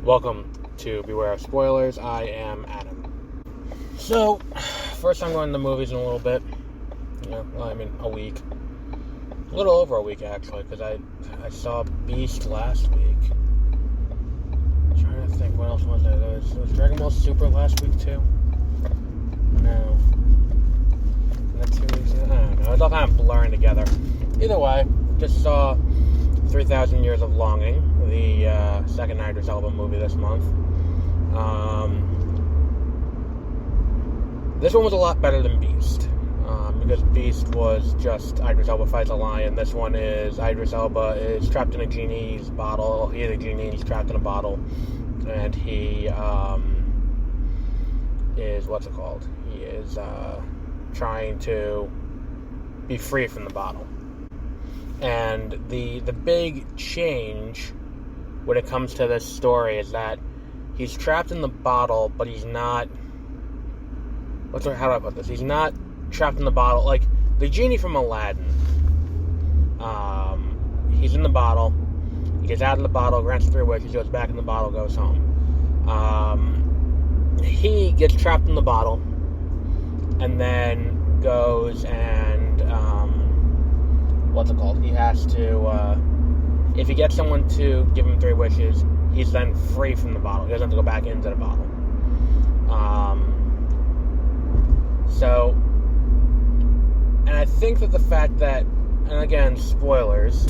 Welcome to Beware of Spoilers. I am Adam. So, first time going to the movies in a little bit. A week. A little over a week, actually, because I saw Beast last week. I'm trying to think, what else was there? Was Dragon Ball Super last week, too? No. Was that 2 weeks ago? I don't know. It's all kind of blurring together. Either way, just saw 3,000 Years of Longing, the second Idris Elba movie this month. This one was a lot better than Beast, because Beast was just Idris Elba fights a lion. This one is Idris Elba is trapped in a genie's bottle. He is a genie, he's trapped in a bottle, and he is, He is trying to be free from the bottle. And the big change when it comes to this story is that he's trapped in the bottle, but he's not... how do I put this? He's not trapped in the bottle. Like, the genie from Aladdin, he's in the bottle, he gets out of the bottle, grants 3 wishes, goes back in the bottle, goes home. He gets trapped in the bottle, and then goes and... He has to, if he gets someone to give him 3 wishes, he's then free from the bottle. He doesn't have to go back into the bottle. And I think that the fact that, and again, spoilers,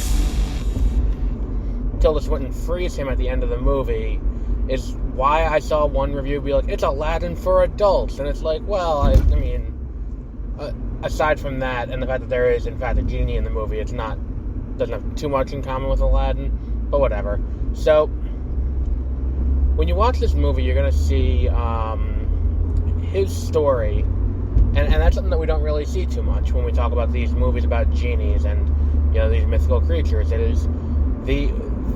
Tilda Swinton frees him at the end of the movie is why I saw one review be like, it's Aladdin for adults. And it's like, well, I mean... aside from that, and the fact that there is, in fact, a genie in the movie, doesn't have too much in common with Aladdin, but whatever. So, when you watch this movie, you're going to see his story, and that's something that we don't really see too much when we talk about these movies about genies and, these mythical creatures.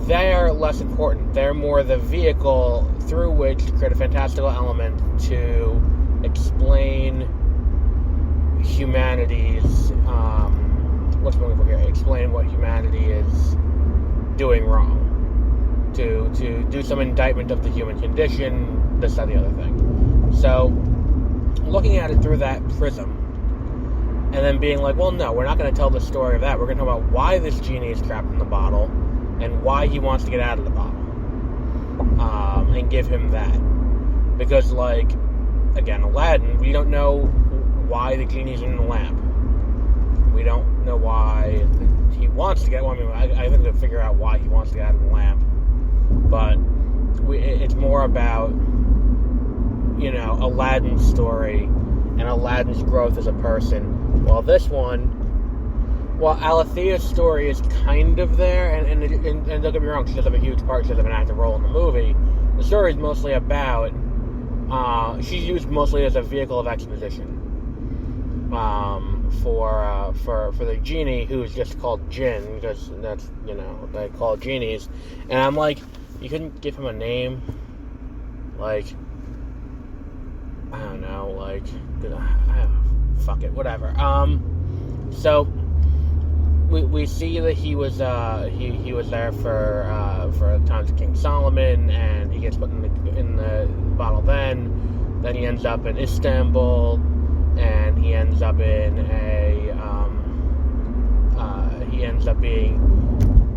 They're less important. They're more the vehicle through which to create a fantastical element to explain humanity's, explain what humanity is doing wrong. To do some indictment of the human condition, this, that, the other thing. So, looking at it through that prism, and then being like, well, no, we're not going to tell the story of that. We're going to talk about why this genie is trapped in the bottle, and why he wants to get out of the bottle. And give him that. Because, again, Aladdin, we don't know why the genie's in the lamp. We don't know why he wants to get one. I think we'll figure out why he wants to get out of the lamp. But it's more about, Aladdin's story and Aladdin's growth as a person. While this one, Alethea's story is kind of there, and don't get me wrong, she does have a huge part, she does have an active role in the movie. The story is mostly about, she's used mostly as a vehicle of exposition. For the genie, who's just called Jinn, because that's, they call genies. And I'm like, you couldn't give him a name? I don't know, fuck it, whatever. So, we see that he was there for the times of King Solomon, and he gets put in the bottle then he ends up in Istanbul, and he ends up being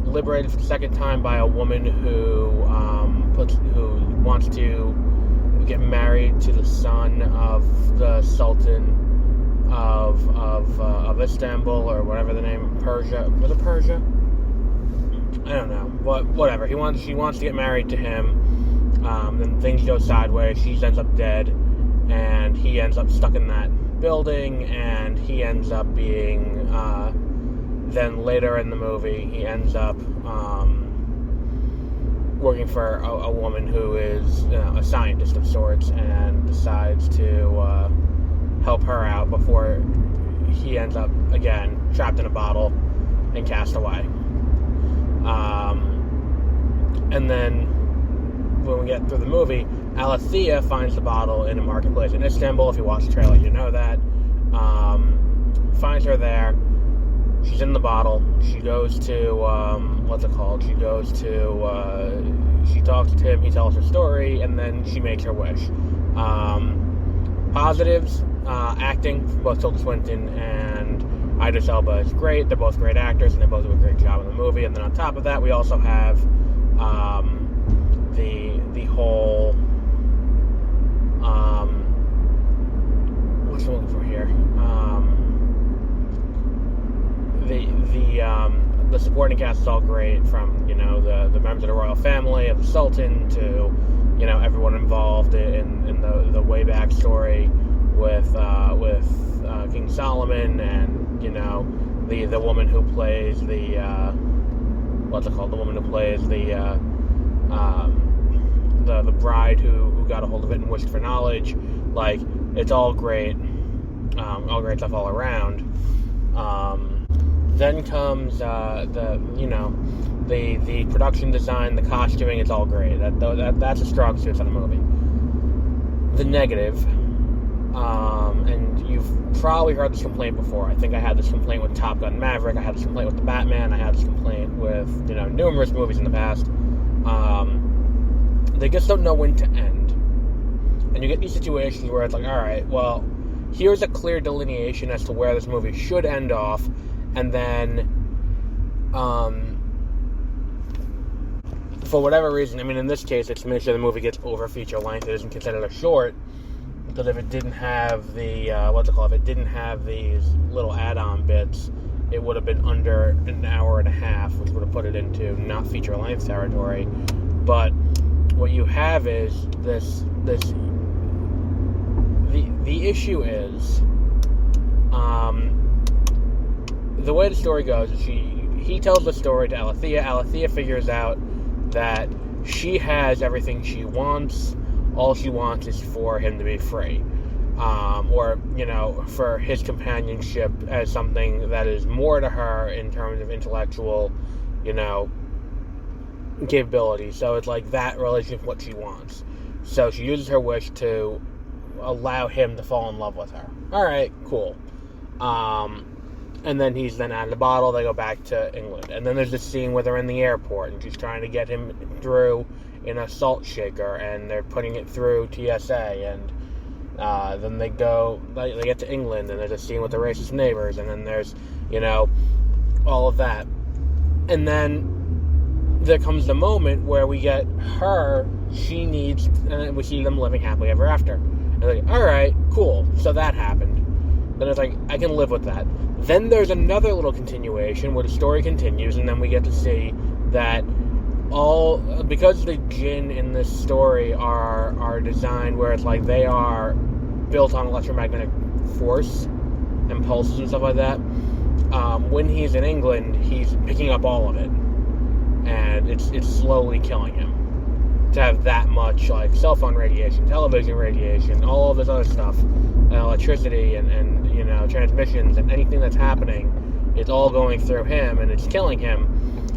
liberated for the second time by a woman who wants to get married to the son of the Sultan of Istanbul, or whatever the name, Persia. Was it Persia? I don't know. But whatever. She wants to get married to him. Then things go sideways. She ends up dead, and he ends up stuck in that building, and he ends up being then later in the movie he ends up working for a woman who is a scientist of sorts, and decides to help her out before he ends up again trapped in a bottle and cast away. And then when we get through the movie, Alethea finds the bottle in a marketplace in Istanbul. If you watch the trailer, you know that. Finds her there. She's in the bottle. She goes to, she talks to him, he tells her story, and then she makes her wish. Positives, acting from both Tilda Swinton and Idris Elba is great. They're both great actors, and they both do a great job in the movie. And then on top of that, we also have the whole what's I'm looking for here? The supporting cast is all great, from the members of the royal family of the Sultan to everyone involved in the way back story with King Solomon, and the woman who plays the what's it called? The woman who plays the bride who got a hold of it and wished for knowledge. Like, it's all great stuff all around. Then comes the production design, the costuming. It's all great. That's a strong suit on the movie. The negative, and you've probably heard this complaint before. I think I had this complaint with Top Gun Maverick. I had this complaint with The Batman. I had this complaint with numerous movies in the past. They just don't know when to end, and you get these situations where it's like, all right, well, here's a clear delineation as to where this movie should end off, and then, for whatever reason, I mean, in this case, it's to make sure the movie gets over feature length. It isn't considered a short, because if it didn't have the, if it didn't have these little add-on bits, it would have been under an hour and a half, which would have put it into not feature length territory. But what you have is the issue is, the way the story goes is he tells the story to Alethea. Alethea figures out that she has everything she wants. All she wants is for him to be free. Or for his companionship as something that is more to her in terms of intellectual, capability. So it's like that relationship, what she wants. So she uses her wish to allow him to fall in love with her. Alright, cool. And then he's out of the bottle. They go back to England. And then there's this scene where they're in the airport, and she's trying to get him through in a salt shaker, and they're putting it through TSA, and then they get to England, and there's a scene with the racist neighbors, and then there's, all of that. And then there comes the moment where we get her, and we see them living happily ever after. And they're like, alright, cool, so that happened. Then it's like, I can live with that. Then there's another little continuation where the story continues, and then we get to see that because the jinn in this story are designed where it's like they are built on electromagnetic force and pulses and stuff like that, when he's in England, he's picking up all of it, and it's slowly killing him. To have that much, like, cell phone radiation, television radiation, all of this other stuff, electricity and transmissions, and anything that's happening, it's all going through him, and it's killing him.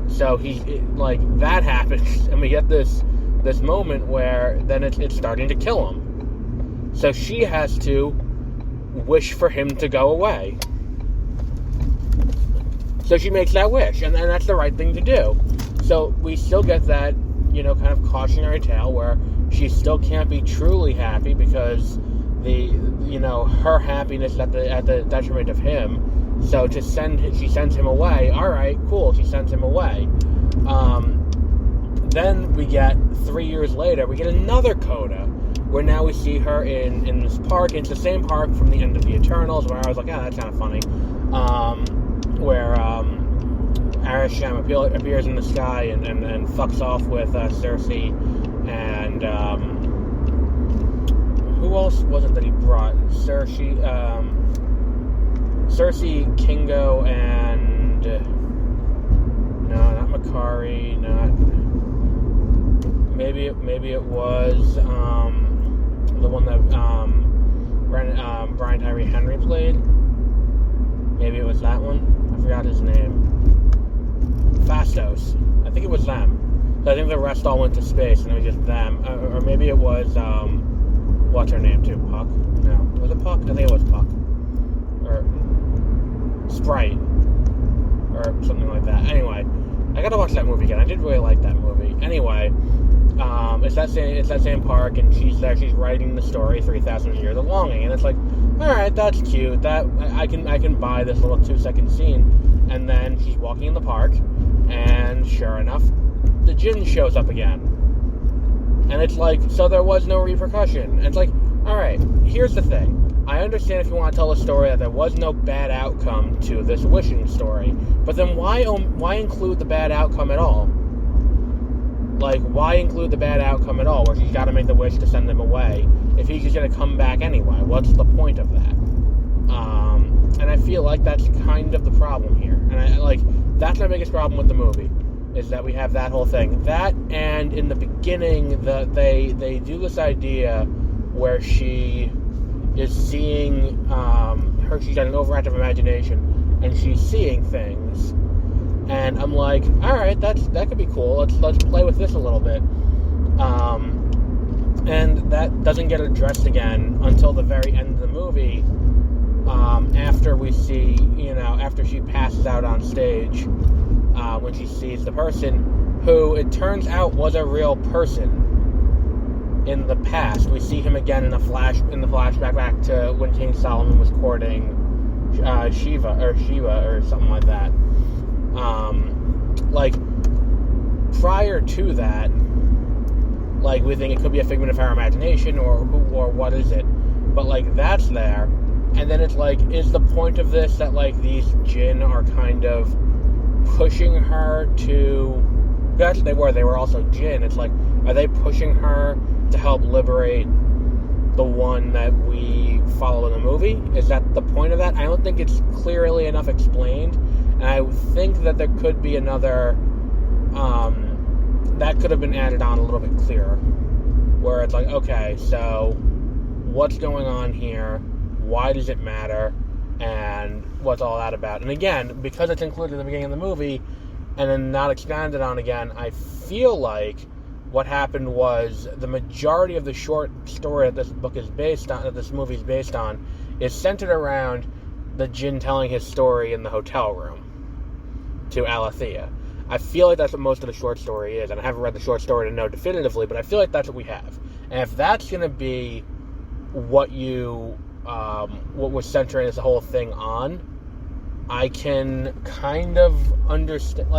So that happens, and we get this moment where then it's starting to kill him. So she has to wish for him to go away. So she makes that wish, and that's the right thing to do. So we still get that, kind of cautionary tale where she still can't be truly happy because her happiness is at the detriment of him. So she sends him away. All right, cool. She sends him away. Then we get 3 years later, we get another coda where now we see her in this park. It's the same park from the end of the Eternals, where I was like, that's kind of funny. Where Arisham appears in the sky and fucks off with Cersei, and who else was it that he brought? Cersei, Kingo, and no, not Makari, maybe it was the one that Brian Tyree Henry played. Maybe it was that one. I forgot his name. Fastos. I think it was them. So I think the rest all went to space, and it was just them. Or maybe it was what's her name too? Puck? No, was it Puck? I think it was Puck. Or Sprite, or something like that. Anyway, I gotta watch that movie again. I did really like that movie. Anyway, it's that same park, and she's there. She's writing the story 3,000 Years of Longing, and it's like, all right, that's cute. That I can buy this little 2-second scene, and then she's walking in the park, and sure enough, the djinn shows up again, and it's like, so there was no repercussion. And it's like, all right, here's the thing. I understand if you want to tell a story that there was no bad outcome to this wishing story, but then why include the bad outcome at all? Like, why include the bad outcome at all, where she's got to make the wish to send him away, if he's just going to come back anyway? What's the point of that? And I feel like that's kind of the problem here. And that's my biggest problem with the movie, is that we have that whole thing. That, and in the beginning, they do this idea where she is seeing, she's got an overactive imagination, and she's seeing things. And I'm like, all right, that could be cool. Let's play with this a little bit. And that doesn't get addressed again until the very end of the movie. After we see, after she passes out on stage, when she sees the person who it turns out was a real person in the past. We see him again in the flashback back to when King Solomon was courting Shiva or something like that. Prior to that, we think it could be a figment of our imagination, or what is it? But, that's there. And then it's is the point of this that, these djinn are kind of pushing her to... Actually, they were also djinn. It's are they pushing her to help liberate the one that we follow in the movie? Is that the point of that? I don't think it's clearly enough explained. And I think that there could be another... that could have been added on a little bit clearer. Where it's okay, so what's going on here? Why does it matter? And what's all that about? And again, because it's included in the beginning of the movie and then not expanded on again, I feel like what happened was the majority of the short story that this movie is based on, is centered around the djinn telling his story in the hotel room to Alethea. I feel like that's what most of the short story is, and I haven't read the short story to know definitively, but I feel like that's what we have. And if that's going to be what we're centering this whole thing on, I can kind of understand,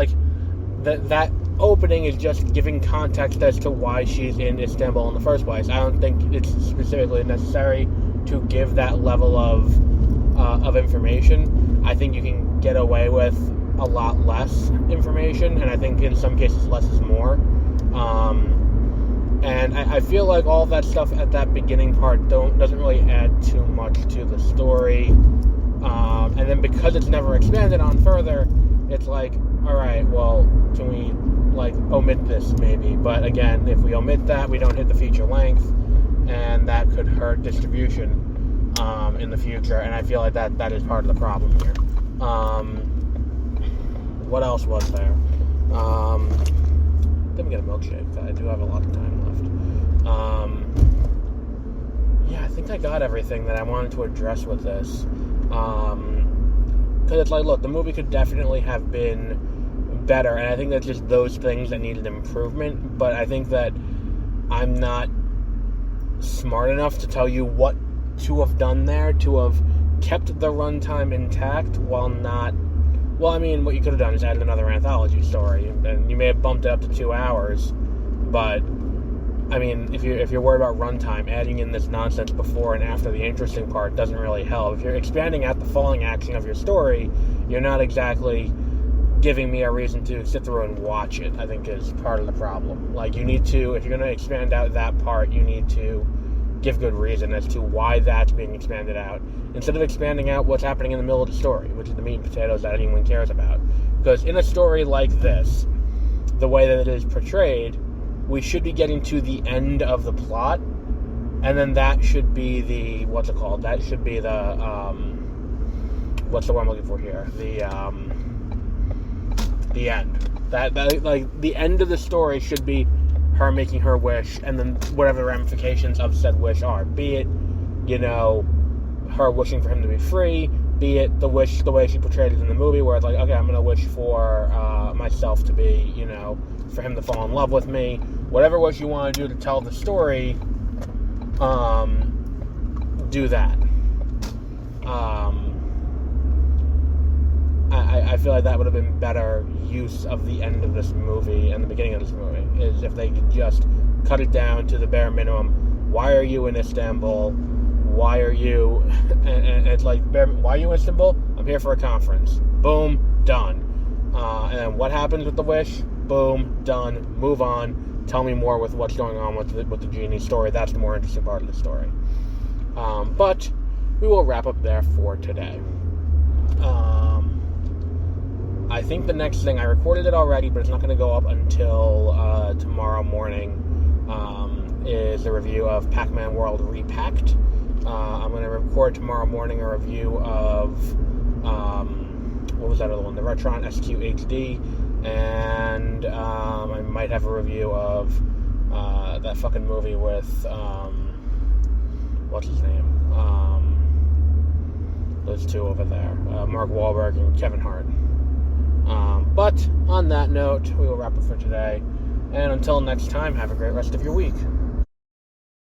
that opening is just giving context as to why she's in Istanbul in the first place. I don't think it's specifically necessary to give that level of information. I think you can get away with a lot less information, and I think in some cases less is more. And I feel like all that stuff at that beginning part doesn't really add too much to the story. And then because it's never expanded on further, it's all right, well, can we omit this maybe? But again, if we omit that, we don't hit the feature length, and that could hurt distribution in the future. And I feel like that is part of the problem here. What else was there? Let me get a milkshake. I do have a lot of time left. Yeah, I think I got everything that I wanted to address with this. Because it's look, the movie could definitely have been better, and I think that's just those things that needed improvement. But I think that I'm not smart enough to tell you what to have done there to have kept the runtime intact while not... Well, I mean, what you could have done is added another anthology story, and you may have bumped it up to 2 hours, but, I mean, if you're worried about runtime, adding in this nonsense before and after the interesting part doesn't really help. If you're expanding out the falling action of your story, you're not exactly giving me a reason to sit through and watch it, I think is part of the problem. You need to, if you're going to expand out that part, you need to give good reason as to why that's being expanded out, instead of expanding out what's happening in the middle of the story, which is the meat and potatoes that anyone cares about. Because in a story like this, the way that it is portrayed, we should be getting to the end of the plot, and then that should be the, that should be the, what's the word I'm looking for here? The end. The end of the story should be her making her wish, and then whatever the ramifications of said wish are. Be it, her wishing for him to be free, be it the wish the way she portrayed it in the movie, where it's okay, I'm going to wish for myself to be, for him to fall in love with me, whatever wish you want to do to tell the story, do that. I feel like that would have been better use of the end of this movie and the beginning of this movie, is if they could just cut it down to the bare minimum. Why are you in Istanbul? Why are you... And it's like, why are you in Istanbul? I'm here for a conference. Boom, done. And then what happens with the wish? Boom, done. Move on. Tell me more with what's going on with the genie story. That's the more interesting part of the story. But we will wrap up there for today. I think the next thing, I recorded it already, but it's not going to go up until tomorrow morning, is a review of Pac-Man World Repacked. I'm going to record tomorrow morning a review of, what was that other one? The Retron SQ HD, and I might have a review of that fucking movie with, what's his name? Those two over there, Mark Wahlberg and Kevin Hart. But on that note, we will wrap up for today. And until next time, have a great rest of your week.